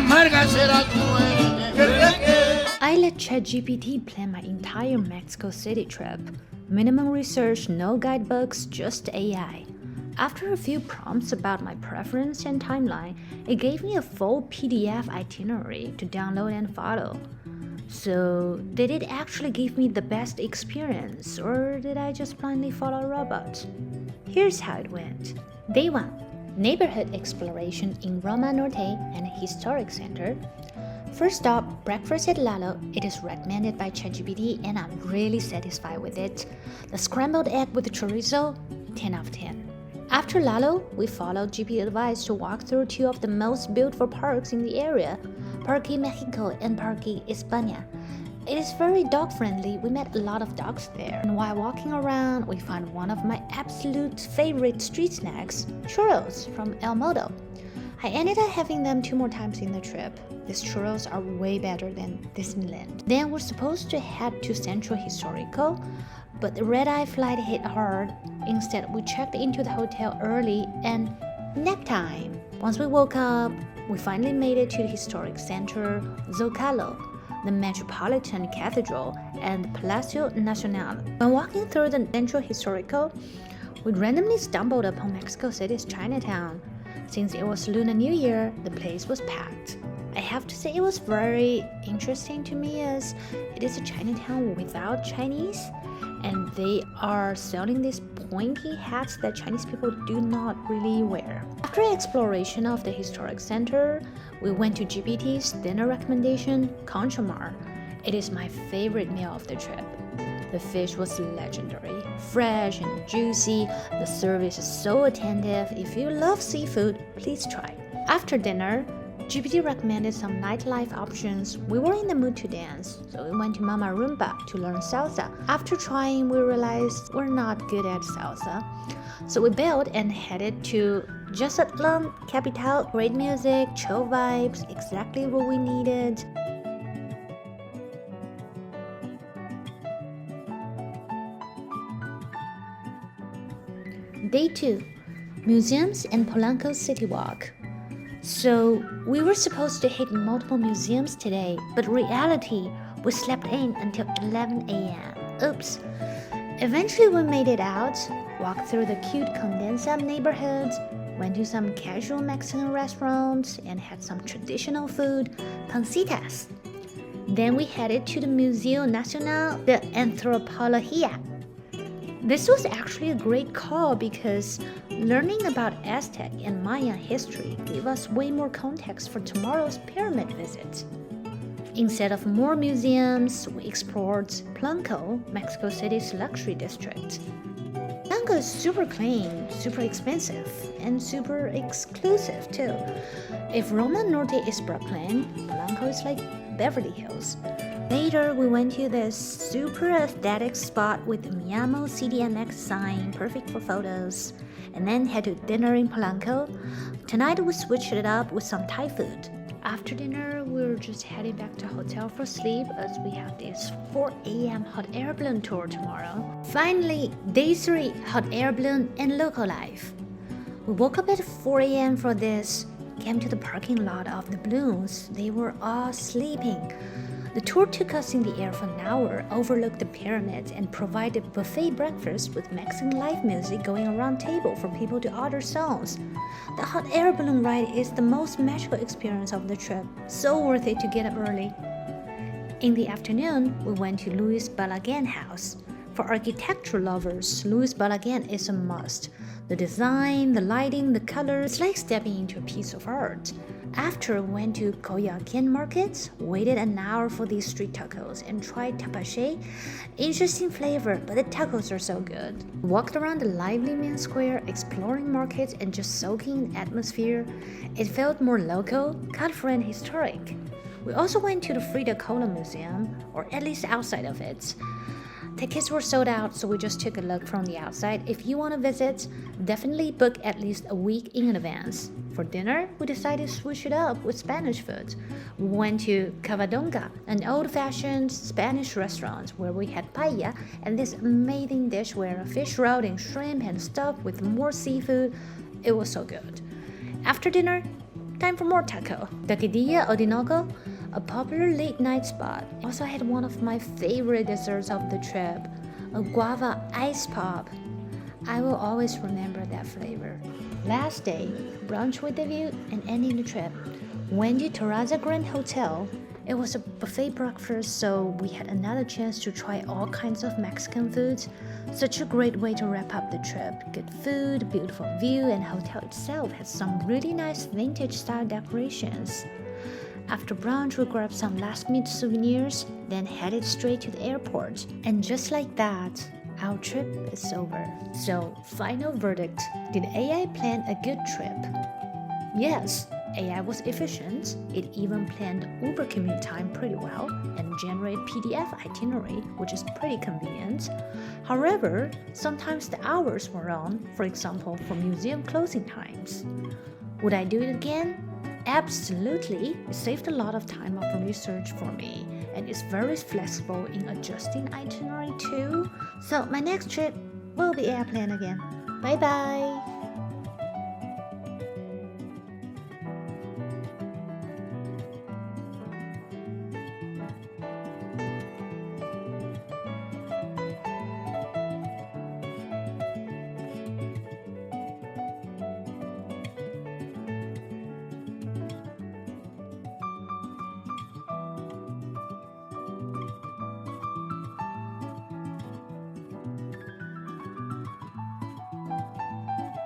amarga será tu muerte. I let ChatGPT plan my entire Mexico City trip. Minimum research, no guidebooks, just AI. After a few prompts about my preference and timeline, it gave me a full PDF itinerary to download and follow. So, did it actually give me the best experience, or did I just blindly follow a robot? Here's how it went. Day 1. Neighborhood exploration in Roma Norte, an historic center. First stop, breakfast at Lalo. It is recommended by ChatGPT and I'm really satisfied with it. The scrambled egg with chorizo, 10 out of 10. After Lalo, we followed GP advice to walk through two of the most beautiful parks in the area, Parque Mexico and Parque España. It is very dog-friendly. We met a lot of dogs there. And while walking around, we found one of my absolute favorite street snacks, churros from El Modo. I ended up having them 2 more times in the trip. These churros are way better than Disneyland. Then we're supposed to head to Central Historical, but the red-eye flight hit hard. Instead, we checked into the hotel early and nap time. Once we woke up, we finally made it to the historic center, Zocalo, the Metropolitan Cathedral, and Palacio Nacional. When walking through the Central Historical, we randomly stumbled upon Mexico City's Chinatown. Since it was Lunar New Year, the place was packed. I have to say it was very interesting to me as it is a Chinatown without Chinese, and they are selling these pointy hats that Chinese people do not really wear. After exploration of the historic center, we went to GPT's dinner recommendation, Conchamar. It is my favorite meal of the trip. The fish was legendary, fresh and juicy. The service is so attentive. If you love seafood, please try. After dinner, GPT recommended some nightlife options. We were in the mood to dance, so we went to Mama Rumba to learn salsa. After trying, we realized we're not good at salsa, so we bailed and headed to Jusatlan Capital. Great music, chill vibes, exactly what we needed. Day 2. Museums and Polanco City Walk. So, we were supposed to hit multiple museums today, but reality, we slept in until 11 a.m. Oops. Eventually we made it out, walked through the cute Condesa neighborhoods, went to some casual Mexican restaurants, and had some traditional food, pancitas. Then we headed to the Museo Nacional de Antropología. This was actually a great call because learning about Aztec and Mayan history gave us way more context for tomorrow's pyramid visit. Instead of more museums, we explored Polanco, Mexico City's luxury district. Polanco is super clean, super expensive, and super exclusive too. If Roma Norte is Brooklyn, Polanco is like Beverly Hills. Later, we went to this super aesthetic spot with the Mi Amo CDMX sign, perfect for photos, and then had to dinner in Polanco. Tonight, we switched it up with some Thai food. After dinner, we were just heading back to hotel for sleep as we have this 4 a.m. hot air balloon tour tomorrow. Finally, day 3, hot air balloon and local life. We woke up at 4 a.m. for this, came to the parking lot of the balloons. They were all sleeping. The tour took us in the air for an hour, overlooked the pyramids, and provided buffet breakfast with Mexican live music going around table for people to order songs. The hot air balloon ride is the most magical experience of the trip, so worth it to get up early. In the afternoon, we went to Luis Balaguer house. For architecture lovers, Luis Balaguer is a must. The design, the lighting, the colors, it's like stepping into a piece of art. After we went to Coyoacán market, waited an hour for these street tacos and tried tapache. Interesting flavor, but the tacos are so good. Walked around the lively main square, exploring markets and just soaking in atmosphere. It felt more local, colorful and historic. We also went to the Frida Kahlo Museum, or at least outside of it. Tickets were sold out, so we just took a look from the outside. If you want to visit, definitely book at least a week in advance. For dinner, we decided to switch it up with Spanish food. We went to Cavadonga, an old-fashioned Spanish restaurant where we had paella and this amazing dish where a fish rolled in shrimp and stuffed with more seafood. It was so good. After dinner, time for more taco. Taqueria Orinoco, a popular late-night spot, also had one of my favorite desserts of the trip, a guava ice pop. I will always remember that flavor. Last day, brunch with the view and ending the trip. Went to Terraza Grand Hotel. It was a buffet breakfast, so we had another chance to try all kinds of Mexican foods. Such a great way to wrap up the trip. Good food, beautiful view, and hotel itself has some really nice vintage style decorations. After brunch, we grabbed some last-minute souvenirs, then headed straight to the airport. And just like that, our trip is over. So, final verdict. Did AI plan a good trip? Yes, AI was efficient. It even planned Uber commute time pretty well and generated PDF itinerary, which is pretty convenient. However, sometimes the hours were wrong, for example, for museum closing times. Would I do it again? Absolutely. It saved a lot of time of research for me, and it's very flexible in adjusting itinerary too. So my next trip will be airplane again. Bye bye.